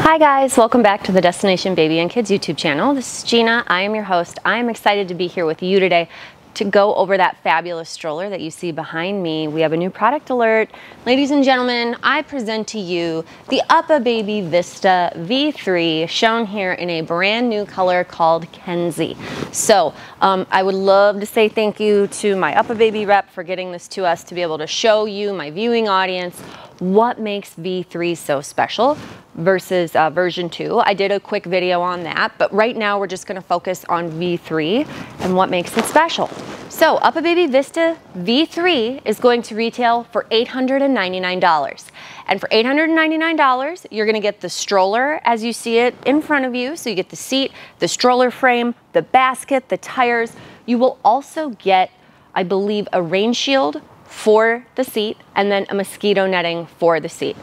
Hi guys, welcome back to the Destination Baby and Kids YouTube channel. This is Gina, I am your host. I am excited to be here with you today to go over that fabulous stroller that you see behind me. We have a new product alert. Ladies and gentlemen, I present to you the UPPAbaby Vista V3, shown here in a brand new color called Kenzie. So I would love to say thank you to my UPPAbaby rep for getting this to us to be able to show you, my viewing audience, what makes V3 so special versus version 2. I did a quick video on that, but right now we're just gonna focus on V3 and what makes it special. So UPPAbaby Vista V3 is going to retail for $899. And for $899, you're gonna get the stroller as you see it in front of you. So you get the seat, the stroller frame, the basket, the tires. You will also get, I believe, a rain shield for the seat and then a mosquito netting for the seat.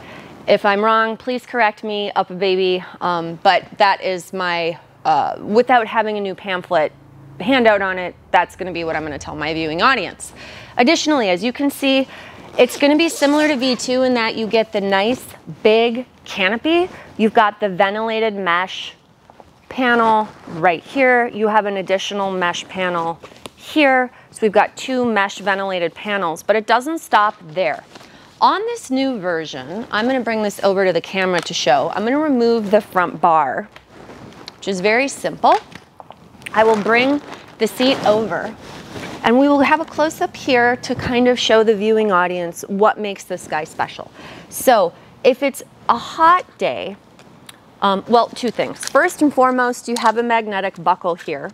If I'm wrong, please correct me, UPPAbaby, but that is my, without having a new pamphlet handout on it, that's gonna be what I'm gonna tell my viewing audience. Additionally, as you can see, it's gonna be similar to V2 in that you get the nice big canopy. You've got the ventilated mesh panel right here. You have an additional mesh panel here. So we've got two mesh ventilated panels, but it doesn't stop there. On this new version, I'm gonna bring this over to the camera to show. I'm gonna remove the front bar, which is very simple. I will bring the seat over and we will have a close-up here to kind of show the viewing audience what makes this guy special. So if it's a hot day, well, two things. First and foremost, you have a magnetic buckle here.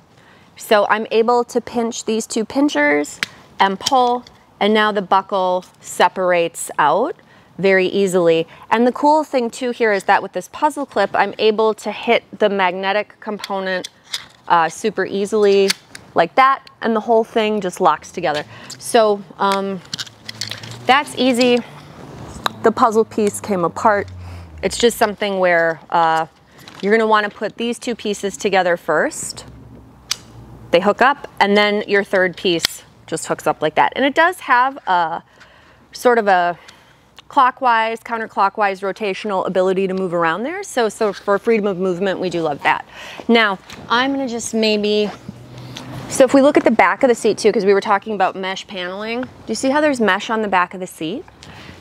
So I'm able to pinch these two pinchers and pull, and now the buckle separates out very easily. And the cool thing too here is that with this puzzle clip, I'm able to hit the magnetic component super easily like that, and the whole thing just locks together. So that's easy. The puzzle piece came apart. It's just something where you're gonna wanna put these two pieces together first. They hook up, and then your third piece just hooks up like that. And it does have a sort of a clockwise, counterclockwise rotational ability to move around there. So for freedom of movement, we do love that. Now, I'm gonna just maybe, so if we look at the back of the seat too, because we were talking about mesh paneling, do you see how there's mesh on the back of the seat?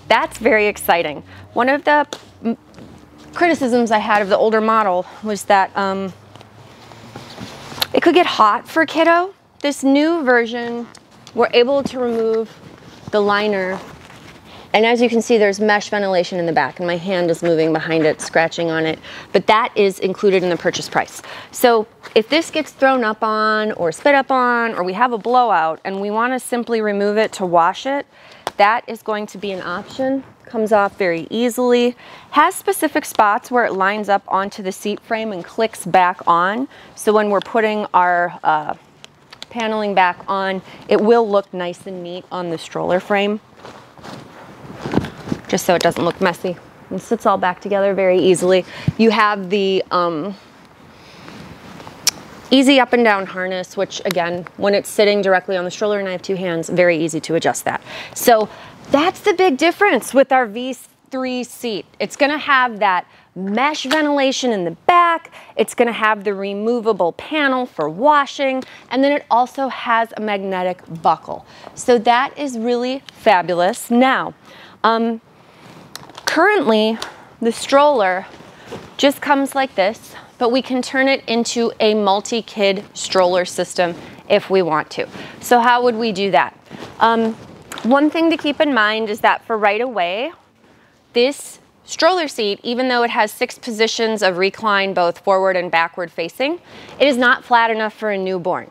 That's very exciting. One of the criticisms I had of the older model was that it could get hot for kiddo. This new version, we're able to remove the liner. And as you can see, there's mesh ventilation in the back, and my hand is moving behind it, scratching on it. But that is included in the purchase price. So if this gets thrown up on or spit up on, or we have a blowout and we want to simply remove it to wash it, that is going to be an option. Comes off very easily. Has specific spots where it lines up onto the seat frame and clicks back on. So when we're putting our paneling back on, it will look nice and neat on the stroller frame, just so it doesn't look messy. It sits all back together very easily. You have the easy up and down harness, which again, when it's sitting directly on the stroller and I have two hands, very easy to adjust that. So that's the big difference with our V3 seat. It's gonna have that mesh ventilation in the back. It's gonna have the removable panel for washing, and then it also has a magnetic buckle. So that is really fabulous. Now, currently the stroller just comes like this, but we can turn it into a multi-kid stroller system if we want to. So how would we do that? One thing to keep in mind is that for right away, this stroller seat, even though it has 6 positions of recline, both forward and backward facing, it is not flat enough for a newborn.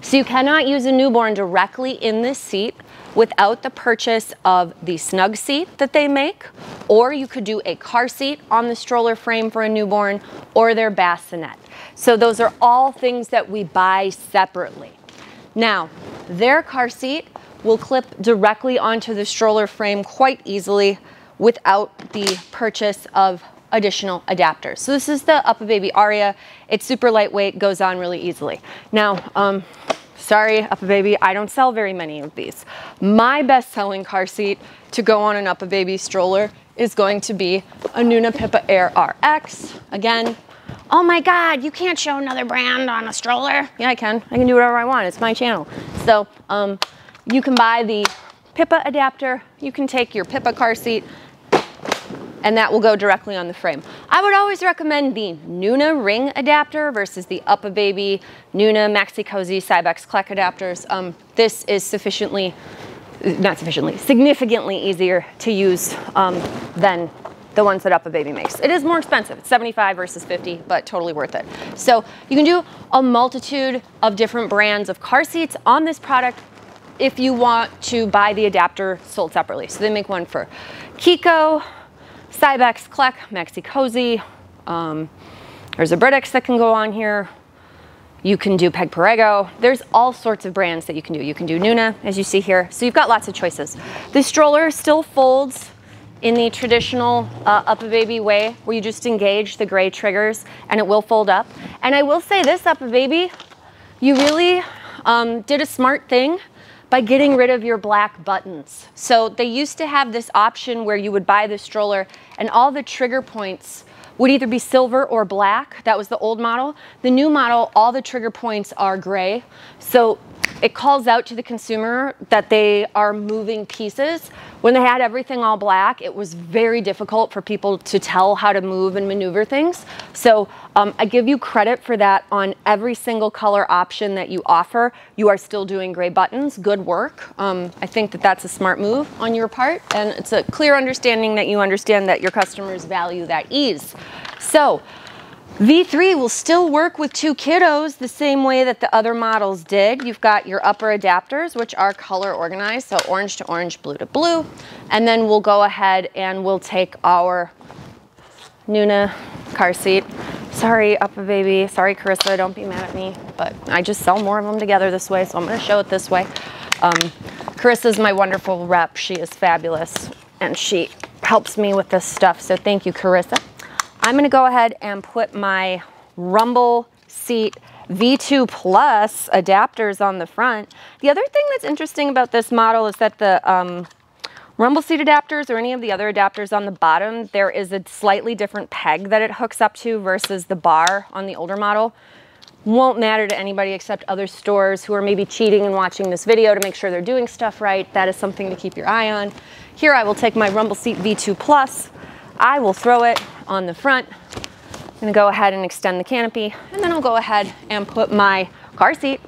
So you cannot use a newborn directly in this seat without the purchase of the snug seat that they make, or you could do a car seat on the stroller frame for a newborn, or their bassinet. So those are all things that we buy separately. Now, their car seat will clip directly onto the stroller frame quite easily without the purchase of additional adapters. So this is the UPPAbaby Aria. It's super lightweight, goes on really easily. Now, sorry, UPPAbaby, I don't sell very many of these. My best-selling car seat to go on an UPPAbaby stroller is going to be a NUNA Pippa Air RX. Again, oh my God, you can't show another brand on a stroller. Yeah, I can do whatever I want. It's my channel. So you can buy the Pippa adapter. You can take your Pippa car seat, and that will go directly on the frame. I would always recommend the NUNA ring adapter versus the UPPAbaby NUNA Maxi Cozy Cybex Kleck adapters. This is significantly easier to use than the ones that UPPAbaby makes. It is more expensive. It's $75 versus $50, but totally worth it. So you can do a multitude of different brands of car seats on this product if you want to buy the adapter sold separately. So they make one for Kiko, Cybex, Kleck, Maxi Cozy. There's a Britax that can go on here. You can do Peg Perego. There's all sorts of brands that you can do. You can do NUNA, as you see here. So you've got lots of choices. The stroller still folds in the traditional UPPAbaby way, where you just engage the gray triggers and it will fold up. And I will say this, UPPAbaby, you really did a smart thing by getting rid of your black buttons. So they used to have this option where you would buy the stroller and all the trigger points would either be silver or black. That was the old model. The new model, all the trigger points are gray. So it calls out to the consumer that they are moving pieces. When they had everything all black, it was very difficult for people to tell how to move and maneuver things. So I give you credit for that. On every single color option that you offer, you are still doing gray buttons. Good work. I think that that's a smart move on your part, and it's a clear understanding that you understand that your customers value that ease. So V3 will still work with two kiddos the same way that the other models did. You've got your upper adapters, which are color organized, so orange to orange, blue to blue. And then we'll go ahead and we'll take our NUNA car seat. Sorry, UPPAbaby. Sorry, Carissa, don't be mad at me. But I just sell more of them together this way, so I'm gonna show it this way. Carissa's my wonderful rep. She is fabulous, and she helps me with this stuff, so thank you, Carissa. I'm gonna go ahead and put my Rumble Seat V2 Plus adapters on the front. The other thing that's interesting about this model is that the Rumble Seat adapters, or any of the other adapters on the bottom, there is a slightly different peg that it hooks up to versus the bar on the older model. Won't matter to anybody except other stores who are maybe cheating and watching this video to make sure they're doing stuff right. That is something to keep your eye on. Here I will take my Rumble Seat V2 Plus. I will throw it on the front. I'm gonna go ahead and extend the canopy, and then I'll go ahead and put my car seat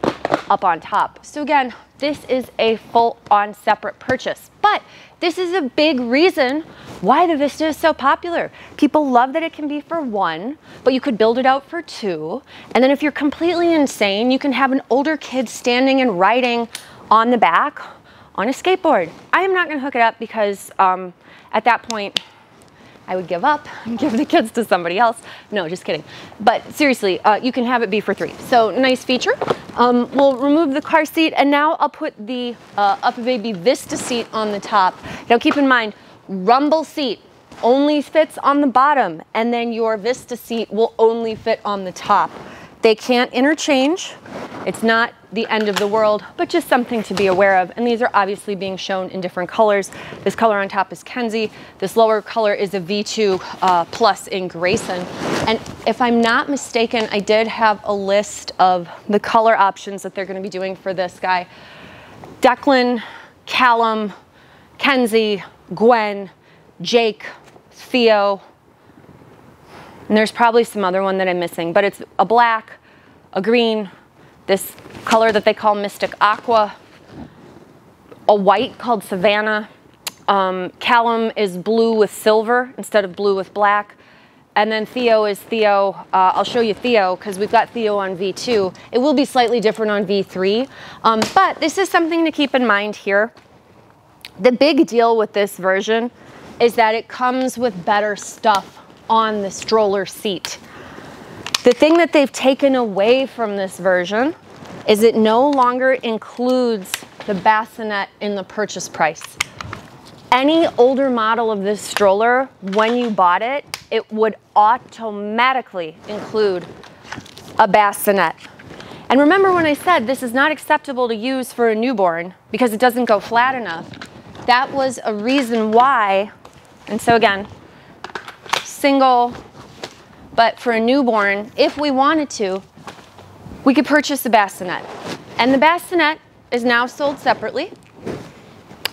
up on top. So again, this is a full-on separate purchase, but this is a big reason why the Vista is so popular. People love that it can be for one, but you could build it out for two. And then if you're completely insane, you can have an older kid standing and riding on the back on a skateboard. I am not gonna hook it up because at that point, I would give up and give the kids to somebody else. No, just kidding. But seriously, you can have it be for three. So nice feature. We'll remove the car seat, and now I'll put the UPPAbaby Vista seat on the top. Now keep in mind, Rumble seat only fits on the bottom, and then your Vista seat will only fit on the top. They can't interchange. It's not the end of the world, but just something to be aware of. And these are obviously being shown in different colors. This color on top is Kenzie. This lower color is a V2 Plus in Grayson. And if I'm not mistaken, I did have a list of the color options that they're gonna be doing for this guy. Declan, Callum, Kenzie, Gwen, Jake, Theo, and there's probably some other one that I'm missing, but it's a black, a green, this color that they call Mystic Aqua, a white called Savannah. Callum is blue with silver instead of blue with black. And then Theo is Theo. I'll show you Theo because we've got Theo on V2. It will be slightly different on V3, but this is something to keep in mind here. The big deal with this version is that it comes with better stuff on the stroller seat. The thing that they've taken away from this version is it no longer includes the bassinet in the purchase price. Any older model of this stroller, when you bought it, it would automatically include a bassinet. And remember when I said this is not acceptable to use for a newborn because it doesn't go flat enough? That was a reason why And so again, single, but for a newborn, if we wanted to, we could purchase a bassinet. And the bassinet is now sold separately.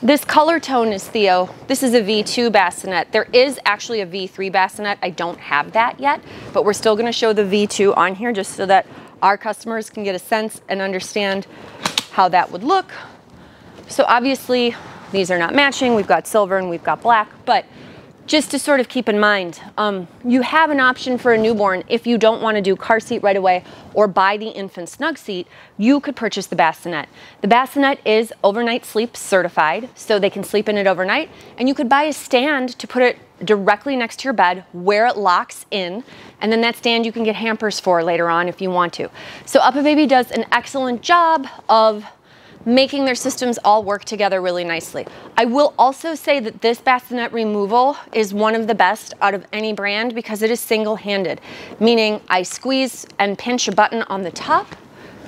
This color tone is Theo. This is a V2 bassinet. There is actually a V3 bassinet. I don't have that yet, but we're still gonna show the V2 on here just so that our customers can get a sense and understand how that would look. So obviously, these are not matching. We've got silver and we've got black, but just to sort of keep in mind, you have an option for a newborn. If you don't want to do car seat right away or buy the infant snug seat, you could purchase the bassinet. The bassinet is overnight sleep certified, so they can sleep in it overnight, and you could buy a stand to put it directly next to your bed where it locks in, and then that stand you can get hampers for later on if you want to. So UPPAbaby does an excellent job of making their systems all work together really nicely. I will also say that this bassinet removal is one of the best out of any brand because it is single-handed, meaning I squeeze and pinch a button on the top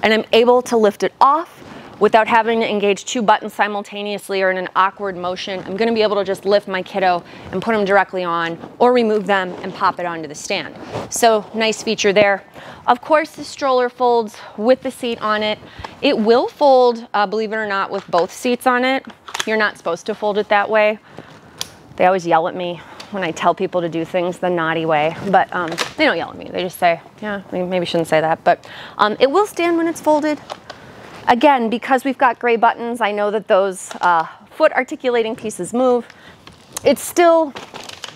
and I'm able to lift it off without having to engage two buttons simultaneously or in an awkward motion. I'm gonna be able to just lift my kiddo and put them directly on or remove them and pop it onto the stand. So nice feature there. Of course, the stroller folds with the seat on it. It will fold, believe it or not, with both seats on it. You're not supposed to fold it that way. They always yell at me when I tell people to do things the naughty way, but they don't yell at me. They just say, yeah, maybe shouldn't say that, but it will stand when it's folded. Again, because we've got gray buttons, I know that those foot articulating pieces move. It's still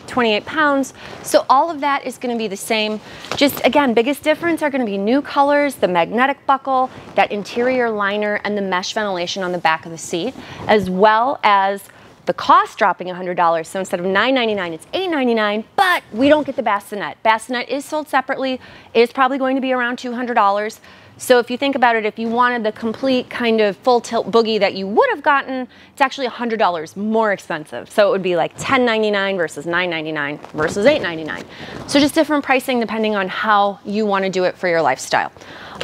28 pounds, so all of that is gonna be the same. Just again, biggest difference are gonna be new colors, the magnetic buckle, that interior liner, and the mesh ventilation on the back of the seat, as well as the cost dropping $100. So instead of $9.99, it's $8.99, but we don't get the bassinet. Bassinet is sold separately. It's probably going to be around $200. So if you think about it, if you wanted the complete kind of full tilt boogie that you would have gotten, it's actually $100 more expensive. So it would be like $10.99 versus $9.99 versus $8.99. So just different pricing depending on how you want to do it for your lifestyle.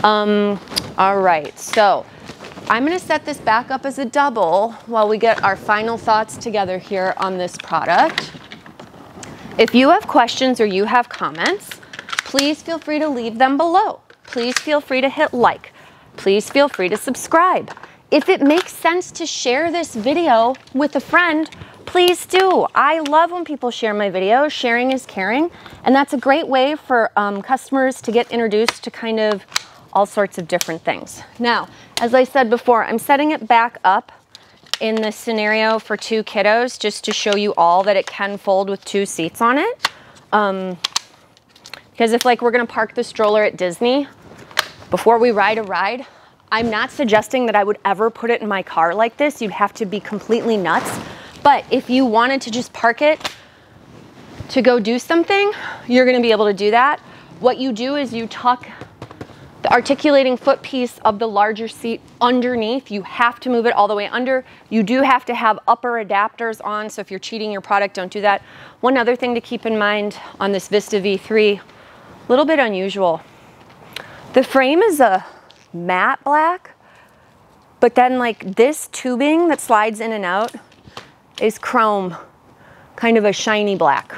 All right, so I'm gonna set this back up as a double while we get our final thoughts together here on this product. If you have questions or you have comments, please feel free to leave them below. Please feel free to hit like. Please feel free to subscribe. If it makes sense to share this video with a friend, please do. I love when people share my videos. Sharing is caring, and that's a great way for customers to get introduced to kind of all sorts of different things. Now, as I said before, I'm setting it back up in this scenario for two kiddos just to show you all that it can fold with two seats on it. Because if like we're gonna park the stroller at Disney, before we ride a ride, I'm not suggesting that I would ever put it in my car like this. You'd have to be completely nuts. But if you wanted to just park it to go do something, you're gonna be able to do that. What you do is you tuck the articulating foot piece of the larger seat underneath. You have to move it all the way under. You do have to have upper adapters on, so if you're cheating your product, don't do that. One other thing to keep in mind on this Vista V3, a little bit unusual. The frame is a matte black, but then like this tubing that slides in and out is chrome, kind of a shiny black.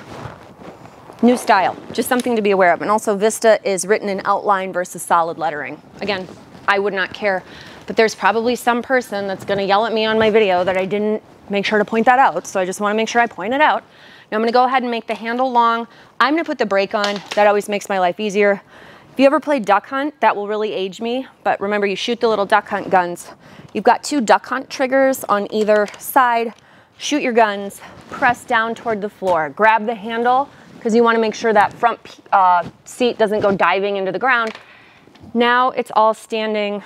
New style, just something to be aware of. And also Vista is written in outline versus solid lettering. Again, I would not care, but there's probably some person that's gonna yell at me on my video that I didn't make sure to point that out. So I just wanna make sure I point it out. Now I'm gonna go ahead and make the handle long. I'm gonna put the brake on. That always makes my life easier. If you ever played duck hunt, that will really age me. But remember, you shoot the little duck hunt guns. You've got two duck hunt triggers on either side. Shoot your guns, press down toward the floor. Grab the handle, because you want to make sure that front seat doesn't go diving into the ground. Now it's all standing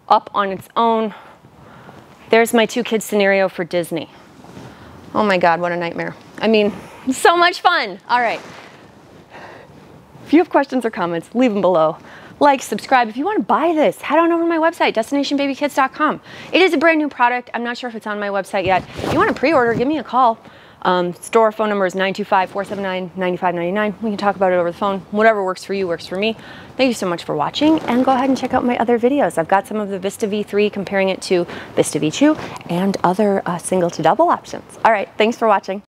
up on its own. There's my two kids scenario for Disney. Oh my God, what a nightmare. I mean, so much fun. All right. If you have questions or comments, leave them below. Like, subscribe. If you want to buy this, head on over to my website, destinationbabykids.com. It is a brand new product. I'm not sure if it's on my website yet. If you want to pre-order, give me a call. Store phone number is 925-479-9599. We can talk about it over the phone. Whatever works for you works for me. Thank you so much for watching, and go ahead and check out my other videos. I've got some of the Vista V3 comparing it to Vista V2 and other single to double options. All right, thanks for watching.